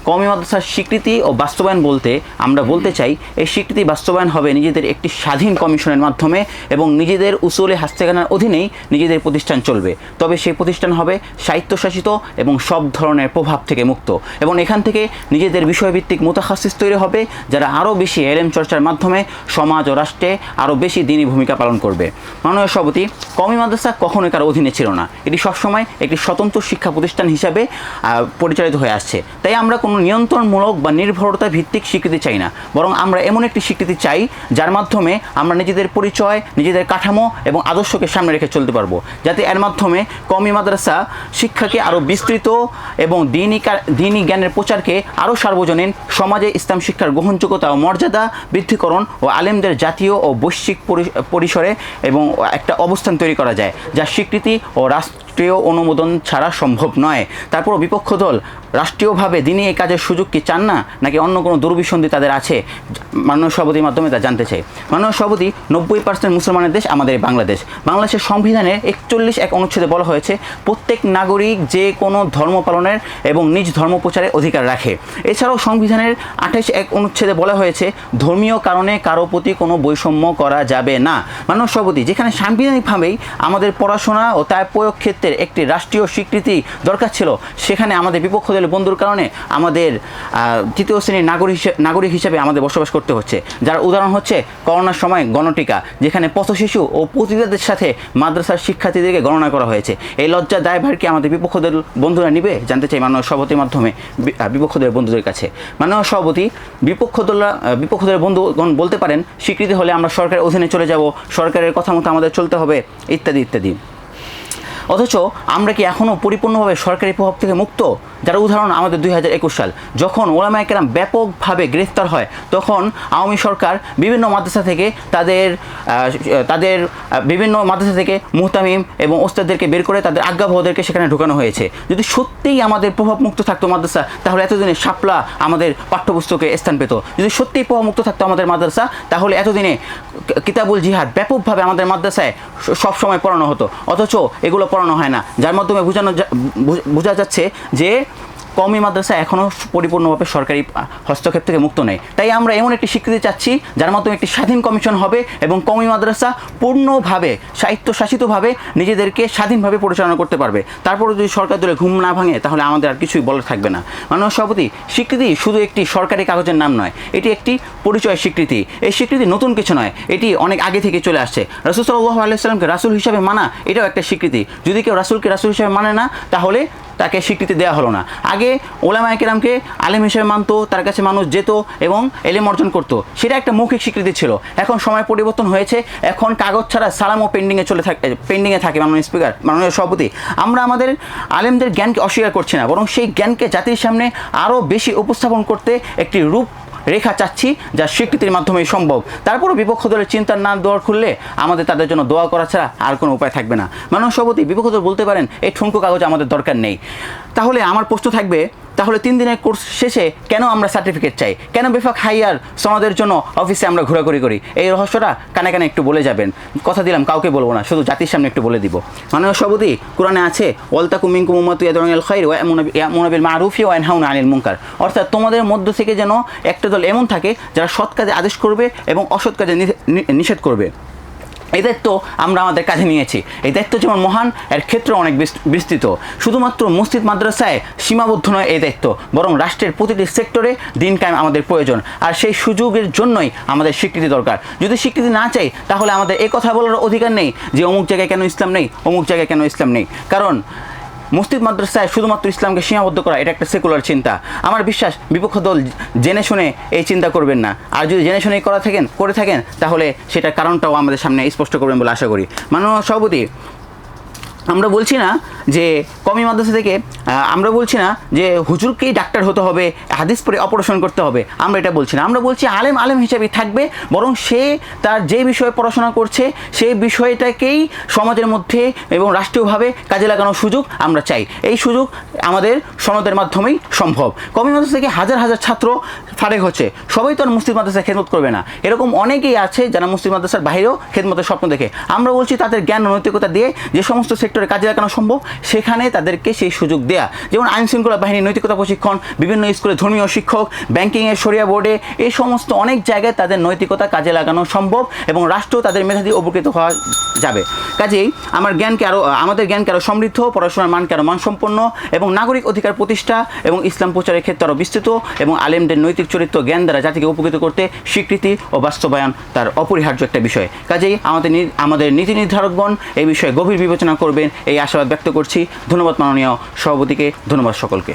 কওমি মাদ্রাসার স্বীকৃতি ও বাস্তবায়ন বলতে আমরা বলতে চাই এই স্বীকৃতি বাস্তবায়ন হবে নিজেদের একটি স্বাধীন কমিশনের মাধ্যমে এবং নিজেদের উসুলে হাস্তেখানার অধীনেই নিজেদের প্রতিষ্ঠান চলবে। তবে সেই প্রতিষ্ঠান হবে স্বায়ত্তশাসিত এবং সব ধরনের প্রভাব থেকে মুক্ত, এবং এখান থেকে নিজেদের বিষয়ভিত্তিক মুতাখাসিস তৈরি হবে যারা আরও বেশি এলেম চর্চার মাধ্যমে সমাজ ও রাষ্ট্রে আরও বেশি দিনী ভূমিকা পালন করবে। মাননীয় সভাপতি, কওমি মাদ্রাসা কখনোই কারো অধীনে ছিল না, এটি সবসময় একটি স্বতন্ত্র শিক্ষা প্রতিষ্ঠান হিসাবে পরিচালিত হয়ে আসছে। তাই আমরা কোনো নিয়ন্ত্রণমূলক বা নির্ভরতা ভিত্তিক স্বীকৃতি চাই না, বরং আমরা এমন একটি স্বীকৃতি চাই যার মাধ্যমে আমরা নিজেদের পরিচয়, নিজেদের কাঠামো এবং আদর্শকে সামনে রেখে চলতে পারবো, যাতে এর মাধ্যমে কওমি মাদ্রাসা শিক্ষাকে আরও বিস্তৃত এবং দিনী জ্ঞানের প্রচারকে আরও সার্বজনীন, সমাজে ইসলাম শিক্ষার গ্রহণযোগ্যতা ও মর্যাদা বৃদ্ধিকরণ ও আলেমদের জাতীয় ও বৈশ্বিক পরিসরে এবং একটা অবস্থান তৈরি করা যায়, যা স্বীকৃতি ও রাষ্ট্রীয় অনুমোদন ছাড়া সম্ভব নয়। তারপর বিপক্ষ দল রাষ্ট্রীয়ভাবে দিনই এই কাজের সুযোগ কি চান না, নাকি অন্য কোনো দুর্বিসন্ধি তাদের আছে? মাননীয় সভাপতির মাধ্যমে তা জানতে চাই। মাননীয় সভাপতি, 90% মুসলমানের দেশ আমাদের বাংলাদেশ। বাংলাদেশের সংবিধানের 41 অনুচ্ছেদে বলা হয়েছে প্রত্যেক নাগরিক যে কোনো ধর্ম পালনের এবং নিজ ধর্ম প্রচারের অধিকার রাখে। এছাড়াও সংবিধানের 28 অনুচ্ছেদে বলা হয়েছে ধর্মীয় কারণে কারো প্রতি কোনো বৈষম্য করা যাবে না। মাননীয় সভাপতি, যেখানে সাংবিধানিকভাবেই আমাদের পড়াশোনা ও তার প্রয়োগ ক্ষেত্রের একটি রাষ্ট্রীয় স্বীকৃতি দরকার ছিল, সেখানে আমাদের বিপক্ষ দলের বন্ধুর কারণে আমাদের তৃতীয় শ্রেণীর নাগরিক হিসেবে আমাদের বসবাস করতে হচ্ছে, যার উদাহরণ হচ্ছে করোনার সময় গণটিকা, যেখানে পথশিশু ও পতিতাদের সাথে মাদ্রাসার শিক্ষার্থীদেরকে গণনা করা হয়েছে। এই লজ্জা দায়ভার কি আমাদের বিপক্ষ দল বন্ধুরা নিবে, জানতে চাই মাননীয় সভাপতির মাধ্যমে বিপক্ষ দলের বন্ধুদের কাছে। মাননীয় সভাপতি, বিপক্ষ দলের বন্ধুগণ বলতে পারেন স্বীকৃতি হলে আমরা সরকারের অধীনে চলে যাব, সরকারের কথা মতো আমাদের চলতে হবে, ইত্যাদি ইত্যাদি। অথচ আমরা কি এখনও পরিপূর্ণভাবে সরকারি প্রভাব থেকে মুক্ত? যার উদাহরণ আমাদের 2021 সাল, যখন ওলামায়ে কেরাম ব্যাপকভাবে গ্রেফতার হয়, তখন আওয়ামী সরকার বিভিন্ন মাদ্রাসা থেকে তাদের বিভিন্ন মাদ্রাসা থেকে মুহতামিম এবং ওস্তাদদেরকে বের করে তাদের আজ্ঞাবহদেরকে সেখানে ঢোকানো হয়েছে। যদি সত্যিই আমাদের প্রভাব মুক্ত থাকতো মাদ্রাসা, তাহলে এতদিনে শাপলা আমাদের পাঠ্যপুস্তকে স্থান পেত। যদি সত্যিই প্রভাব মুক্ত থাকতো আমাদের মাদ্রাসা, তাহলে এতদিনে কিতাবুল জিহাদ ব্যাপকভাবে আমাদের মাদ্রাসায় সবসময় পড়ানো হতো। অথচ এগুলো পড়ানো হয় না, যার মাধ্যমে বোঝা যাচ্ছে যে কওমি মাদ্রাসা এখনও পরিপূর্ণভাবে সরকারি হস্তক্ষেপ থেকে মুক্ত নেই। তাই আমরা এমন একটি স্বীকৃতি চাচ্ছি যার মাধ্যমে একটি স্বাধীন কমিশন হবে এবং কওমি মাদ্রাসা পূর্ণভাবে স্বায়ত্তশাসিতভাবে নিজেদেরকে স্বাধীনভাবে পরিচালনা করতে পারবে। তারপরে যদি সরকার দলে ঘুম না ভাঙে, তাহলে আমাদের আর কিছুই বলার থাকবে না। মাননীয় সভাপতি, স্বীকৃতি শুধু একটি সরকারি কাগজের নাম নয়, এটি একটি পরিচয় স্বীকৃতি। এই স্বীকৃতি নতুন কিছু নয়, এটি অনেক আগে থেকে চলে আসছে। রাসূল সাল্লাল্লাহু আলাইহি ওয়াসাল্লামকে রাসূল হিসাবে মানা, এটাও একটা স্বীকৃতি। যদি কেউ রাসূলকে রাসূল হিসাবে মানে না, তাহলে তাকে স্বীকৃতি দেওয়া হলো না। আগে ওলামায়ে কেরামকে আলেম হিসেবে মানতো, তার কাছে মানুষ যেত এবং এলেম অর্জন করতো, সেটা একটা মৌখিক স্বীকৃতি ছিল। এখন সময় পরিবর্তন হয়েছে, এখন কাগজ ছাড়া সালামও পেন্ডিংয়ে থাকে। মাননীয় স্পিকার, মাননীয় সভাপতি, আমরা আমাদের আলেমদের জ্ঞানকে অস্বীকার করছি না, বরং সেই জ্ঞানকে জাতির সামনে আরও বেশি উপস্থাপন করতে একটি রূপ রেখা চাচ্ছি, যা স্বীকৃতির মাধ্যমেই সম্ভব। তারপরও বিপক্ষ দলের চিন্তার না দোয়ার খুললে আমাদের তাদের জন্য দোয়া করা ছাড়া আর কোনো উপায় থাকবে না। মাননীয় সভাপতি, বিপক্ষ দল বলতে পারেন এই ঠুনকো কাগজ আমাদের দরকার নেই। তাহলে আমার প্রশ্ন থাকবে, তাহলে 3 দিনের কোর্স শেষে কেন আমরা সার্টিফিকেট চাই? কেন বেফাক হাইয়ার সনদের জন্য অফিসে আমরা ঘোরাঘুরি করি? এই রহস্যটা কানে কানে একটু বলে যাবেন। কথা দিলাম কাউকে বলবো না, শুধু জাতির সামনে একটু বলে দিব। মাননীয় সভাপতি, কোরআনে আছে ওয়ালতাকুম মিনকুম উম্মাতুন ইয়াদউনা ইলাল খায়র ওয়া ইয়া'মুরুনা বিল মা'রুফি ওয়া ইয়ানহাউনা আনিল মুনকার, অর্থাৎ তোমাদের মধ্য থেকে যেন একটা দল এমন থাকে যারা সৎ কাজে আদেশ করবে এবং অসৎ কাজে নিষেধ করবে। এই দায়িত্ব আমরা আমাদের কাছে নিয়েছি। এই দায়িত্ব যেমন মহান, এর ক্ষেত্র অনেক বিস্তৃত। শুধুমাত্র মসজিদ মাদ্রাসায় সীমাবদ্ধ নয় এই দায়িত্ব, বরং রাষ্ট্রের প্রতিটি সেক্টরে দিন কায়েম আমাদের প্রয়োজন। আর সেই সুযোগের জন্যই আমাদের স্বীকৃতি দরকার। যদি স্বীকৃতি না চাই, তাহলে আমাদের এই কথা বলার অধিকার নেই যে অমুক জায়গায় কেন ইসলাম নেই, অমুক জায়গায় কেন ইসলাম নেই। কারণ মসজিদ মাদ্রাসায় শুধুমাত্র ইসলামকে সীমাবদ্ধ করা, এটা একটা সেকুলার চিন্তা। আমার বিশ্বাস বিপক্ষ দল জেনে শুনে এই চিন্তা করবেন না। আর যদি জেনে শুনেই করে থাকেন, তাহলে সেটার কারণটাও আমাদের সামনে স্পষ্ট করবেন বলে আশা করি। মাননীয় সভাপতি, আমরা বলছি না যে কওমি মাদ্রাসা থেকে, আমরা বলছি না যে হুজুরকেই ডাক্তার হতে হবে, হাদিস পড়ে অপারেশন করতে হবে, আমরা এটা বলছি না। আমরা বলছি আলেম হিসেবেই থাকবে, বরং সে তার যে বিষয়ে পড়াশোনা করছে সেই বিষয়টাকেই সমাজের মধ্যে এবং রাষ্ট্রীয়ভাবে কাজে লাগানোর সুযোগ আমরা চাই। এই সুযোগ আমাদের সনদের মাধ্যমেই সম্ভব। কওমি মাদ্রাসা থেকে হাজার হাজার ছাত্র ফারেক হচ্ছে, সবাই তো আর মসজিদ মাদ্রাসায় খেদমত করবে না। এরকম অনেকেই আছে যারা মসজিদ মাদ্রাসার বাইরেও খেদমতের স্বপ্ন দেখে। আমরা বলছি তাদের জ্ঞান ও নৈতিকতা দিয়ে যে সমস্ত সেক্টর সেক্টরে কাজে লাগানো সম্ভব সেখানে তাদেরকে সেই সুযোগ দেয়া। যেমন আইনশৃঙ্খলা বাহিনী নৈতিকতা প্রশিক্ষণ, বিভিন্ন স্কুলে ধর্মীয় শিক্ষক, ব্যাংকিংয়ের শরিয়া বোর্ডে, এই সমস্ত অনেক জায়গায় তাদের নৈতিকতা কাজে লাগানো সম্ভব এবং রাষ্ট্র তাদের মেধা দিয়ে উপকৃত হওয়া যাবে। কাজেই আমাদের জ্ঞানকে আরও সমৃদ্ধ, পড়াশোনার মানকে আরও মানসম্পন্ন এবং নাগরিক অধিকার প্রতিষ্ঠা এবং ইসলাম প্রচারের ক্ষেত্রে আরও বিস্তৃত এবং আলেমদের নৈতিক চরিত্র জ্ঞান দ্বারা জাতিকে উপকৃত করতে স্বীকৃতি ও বাস্তবায়ন তার অপরিহার্য একটা বিষয়। কাজেই আমাদের নীতি নির্ধারকগণ এই বিষয়ে গভীর বিবেচনা করবেন এই আশাবাদ ব্যক্ত করছি। ধন্যবাদ মাননীয় সভাপতিকে, ধন্যবাদ সকলকে।